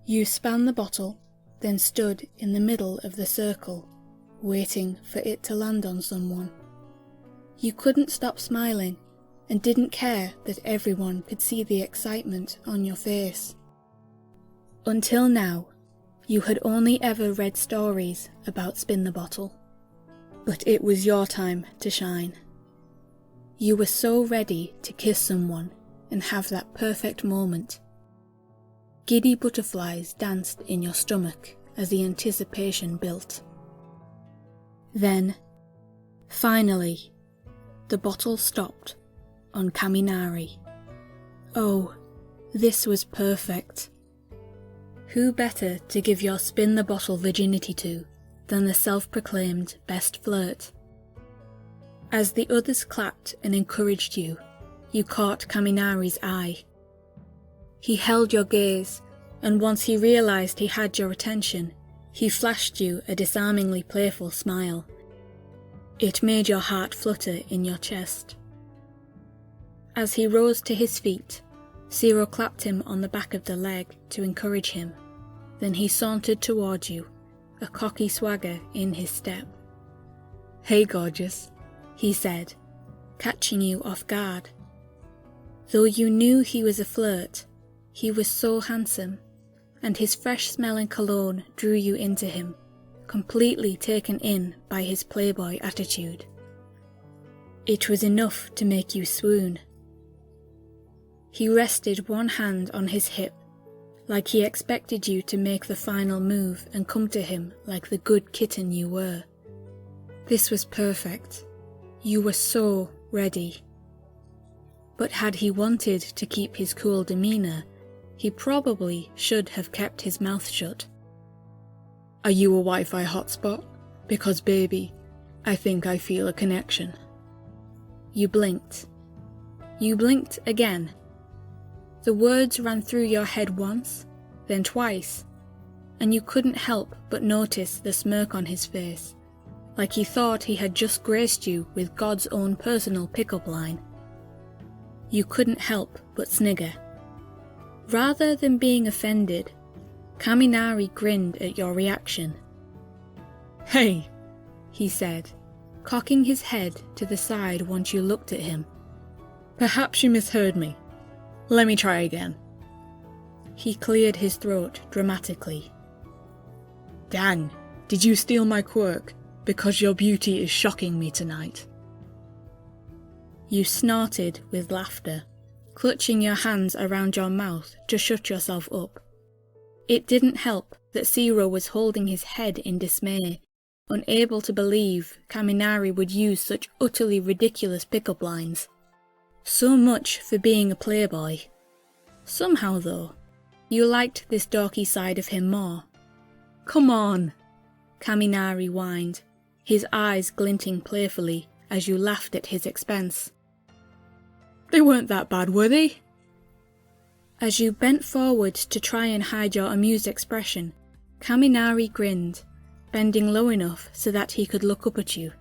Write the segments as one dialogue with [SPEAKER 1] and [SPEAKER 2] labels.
[SPEAKER 1] You span the bottle, then stood in the middle of the circle, waiting for it to land on someone. You couldn't stop smiling, and didn't care that everyone could see the excitement on your face. Until now, you had only ever read stories about Spin the Bottle. But it was your time to shine. You were so ready to kiss someone and have that perfect moment. Giddy butterflies danced in your stomach as the anticipation built. Then, finally, the bottle stopped on Kaminari. Oh, this was perfect. Who better to give your Spin the Bottle virginity to than the self-proclaimed best flirt? As the others clapped and encouraged you, you caught Kaminari's eye. He held your gaze, and once he realised he had your attention, he flashed you a disarmingly playful smile. It made your heart flutter in your chest. As he rose to his feet, Zero clapped him on the back of the leg to encourage him. Then he sauntered toward you, a cocky swagger in his step. "Hey, gorgeous," he said, catching you off guard. Though you knew he was a flirt, he was so handsome, and his fresh-smelling cologne drew you into him, completely taken in by his playboy attitude. It was enough to make you swoon. He rested one hand on his hip, like he expected you to make the final move and come to him like the good kitten you were. This was perfect. You were so ready. But had he wanted to keep his cool demeanour, he probably should have kept his mouth shut. "Are you a Wi-Fi hotspot? Because baby, I think I feel a connection." You blinked. You blinked again. The words ran through your head once, then twice, and you couldn't help but notice the smirk on his face, like he thought he had just graced you with God's own personal pickup line. You couldn't help but snigger. Rather than being offended, Kaminari grinned at your reaction. "Hey," he said, cocking his head to the side once you looked at him. "Perhaps you misheard me. Let me try again." He cleared his throat dramatically. "Dang, did you steal my quirk? Because your beauty is shocking me tonight." You snorted with laughter, clutching your hands around your mouth to shut yourself up. It didn't help that Zero was holding his head in dismay, unable to believe Kaminari would use such utterly ridiculous pickup lines. So much for being a playboy. Somehow, though, you liked this dorky side of him more. "Come on," Kaminari whined, his eyes glinting playfully as you laughed at his expense. "They weren't that bad, were they?" As you bent forward to try and hide your amused expression, Kaminari grinned, bending low enough so that he could look up at you.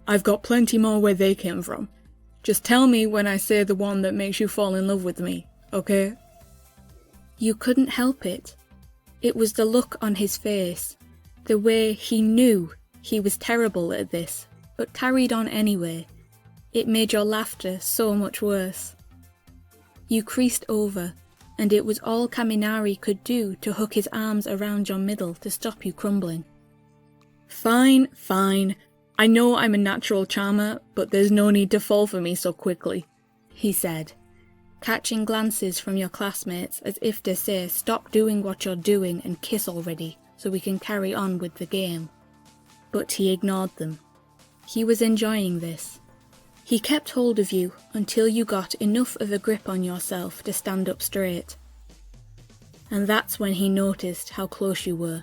[SPEAKER 1] "I've got plenty more where they came from. Just tell me when I say the one that makes you fall in love with me, okay?" You couldn't help it. It was the look on his face, the way he knew he was terrible at this, but carried on anyway. It made your laughter so much worse. You creased over, and it was all Kaminari could do to hook his arms around your middle to stop you crumbling. Fine. I know I'm a natural charmer, but there's no need to fall for me so quickly," he said, catching glances from your classmates as if to say stop doing what you're doing and kiss already so we can carry on with the game. But he ignored them. He was enjoying this. He kept hold of you until you got enough of a grip on yourself to stand up straight. And that's when he noticed how close you were.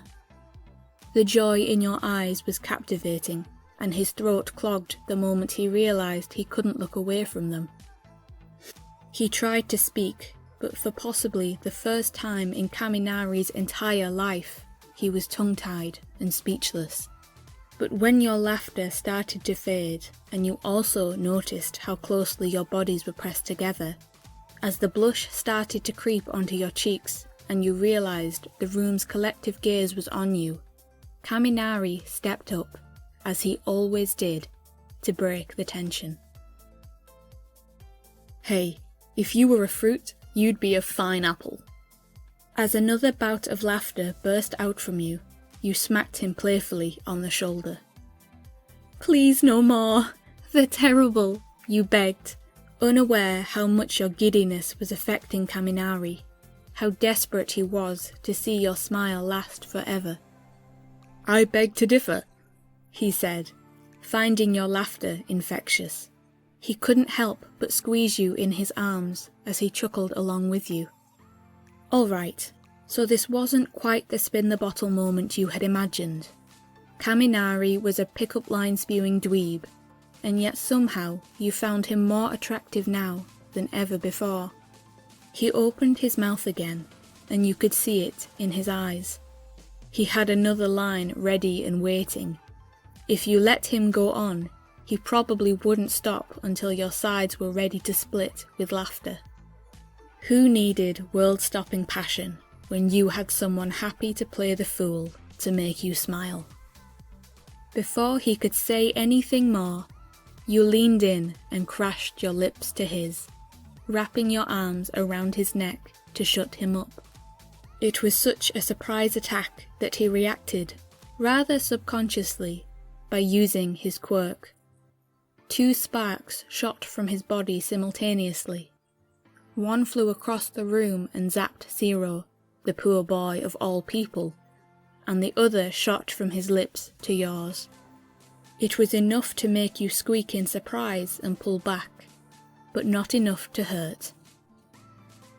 [SPEAKER 1] The joy in your eyes was captivating, and his throat clogged the moment he realised he couldn't look away from them. He tried to speak, but for possibly the first time in Kaminari's entire life, he was tongue-tied and speechless. But when your laughter started to fade, and you also noticed how closely your bodies were pressed together, as the blush started to creep onto your cheeks and you realised the room's collective gaze was on you, Kaminari stepped up, as he always did, to break the tension. "Hey, if you were a fruit, you'd be a fine apple." As another bout of laughter burst out from you, you smacked him playfully on the shoulder. "Please no more, they're terrible," you begged, unaware how much your giddiness was affecting Kaminari, how desperate he was to see your smile last forever. "I beg to differ," he said, finding your laughter infectious. He couldn't help but squeeze you in his arms as he chuckled along with you. All right, so this wasn't quite the spin the bottle moment you had imagined. Kaminari was a pick-up line spewing dweeb, and yet somehow you found him more attractive now than ever before. He opened his mouth again, and you could see it in his eyes. He had another line ready and waiting. If you let him go on, he probably wouldn't stop until your sides were ready to split with laughter. Who needed world-stopping passion when you had someone happy to play the fool to make you smile? Before he could say anything more, you leaned in and crashed your lips to his, wrapping your arms around his neck to shut him up. It was such a surprise attack that he reacted, rather subconsciously, by using his quirk. 2 sparks shot from his body simultaneously. One flew across the room and zapped Zero, the poor boy of all people, and the other shot from his lips to yours. It was enough to make you squeak in surprise and pull back, but not enough to hurt.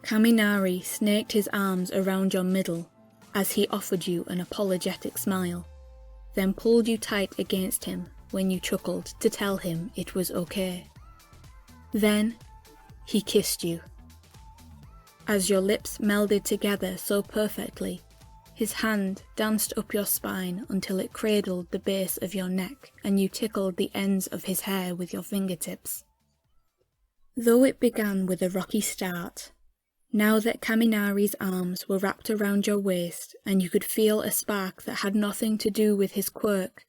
[SPEAKER 1] Kaminari snaked his arms around your middle as he offered you an apologetic smile, then pulled you tight against him when you chuckled to tell him it was okay. Then he kissed you. As your lips melded together so perfectly, his hand danced up your spine until it cradled the base of your neck and you tickled the ends of his hair with your fingertips. Though it began with a rocky start, now that Kaminari's arms were wrapped around your waist and you could feel a spark that had nothing to do with his quirk,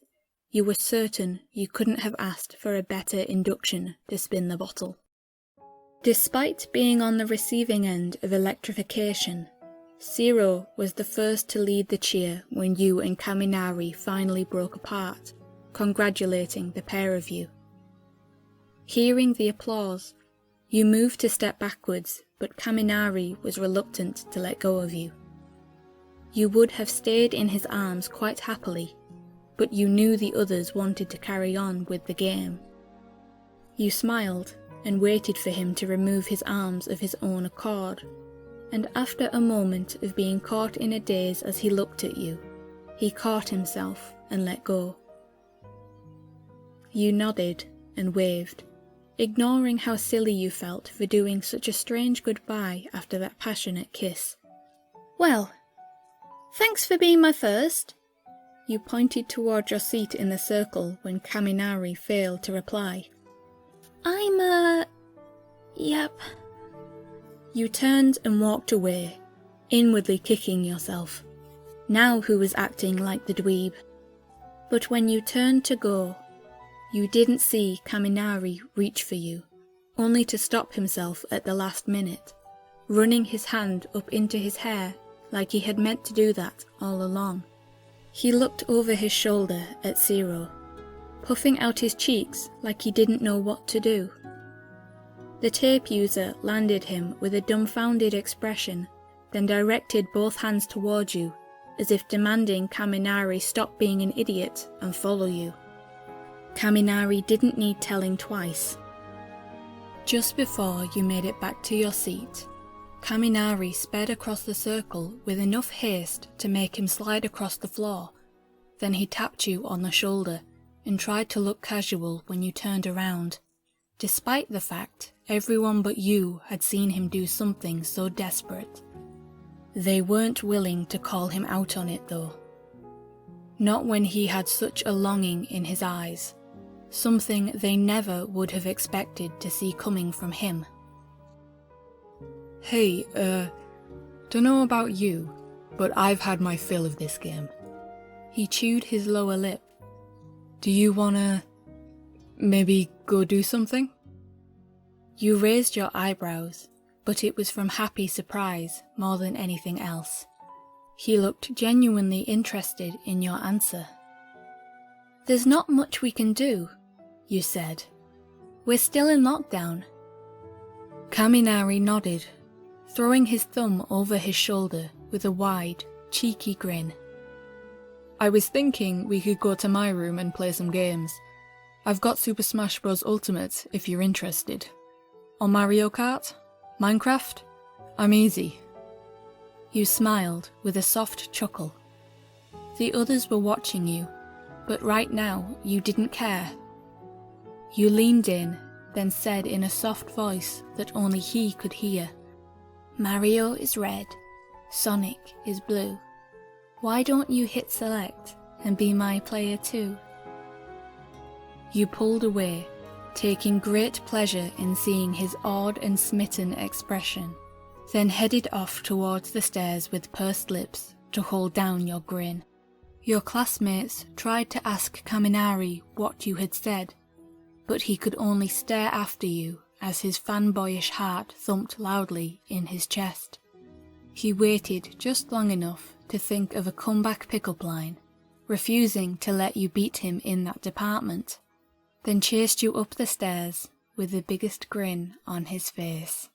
[SPEAKER 1] you were certain you couldn't have asked for a better induction to spin the bottle. Despite being on the receiving end of electrification, Zero was the first to lead the cheer when you and Kaminari finally broke apart, congratulating the pair of you. Hearing the applause, you moved to step backwards, but Kaminari was reluctant to let go of you. You would have stayed in his arms quite happily, but you knew the others wanted to carry on with the game. You smiled and waited for him to remove his arms of his own accord, and after a moment of being caught in a daze as he looked at you, he caught himself and let go. You nodded and waved, ignoring how silly you felt for doing such a strange goodbye after that passionate kiss. "Well, thanks for being my first." You pointed toward your seat in the circle when Kaminari failed to reply. Yep." You turned and walked away, inwardly kicking yourself. Now who was acting like the dweeb? But when you turned to go, you didn't see Kaminari reach for you, only to stop himself at the last minute, running his hand up into his hair like he had meant to do that all along. He looked over his shoulder at Zero, puffing out his cheeks like he didn't know what to do. The tape user landed him with a dumbfounded expression, then directed both hands toward you, as if demanding Kaminari stop being an idiot and follow you. Kaminari didn't need telling twice. Just before you made it back to your seat, Kaminari sped across the circle with enough haste to make him slide across the floor. Then he tapped you on the shoulder and tried to look casual when you turned around, despite the fact everyone but you had seen him do something so desperate. They weren't willing to call him out on it though. Not when he had such a longing in his eyes, something they never would have expected to see coming from him. "Hey,
[SPEAKER 2] Dunno about you, but I've had my fill of this game. He chewed his lower lip. Do you wanna... maybe go do something?
[SPEAKER 1] You raised your eyebrows, but it was from happy surprise more than anything else. He looked genuinely interested in your answer. There's not much we can do, you said. We're still in lockdown. Kaminari nodded, throwing his thumb over his shoulder with a wide, cheeky grin.
[SPEAKER 2] I was thinking we could go to my room and play some games. I've got Super Smash Bros. Ultimate if you're interested. Or Mario Kart? Minecraft? I'm easy.
[SPEAKER 1] You smiled with a soft chuckle. The others were watching you, but right now you didn't care. You leaned in, then said in a soft voice that only he could hear, Mario is red, Sonic is blue. Why don't you hit select and be my player too? You pulled away, taking great pleasure in seeing his awed and smitten expression, then headed off towards the stairs with pursed lips to hold down your grin. Your classmates tried to ask Kaminari what you had said, but he could only stare after you as his fanboyish heart thumped loudly in his chest. He waited just long enough to think of a comeback pickup line, refusing to let you beat him in that department, then chased you up the stairs with the biggest grin on his face.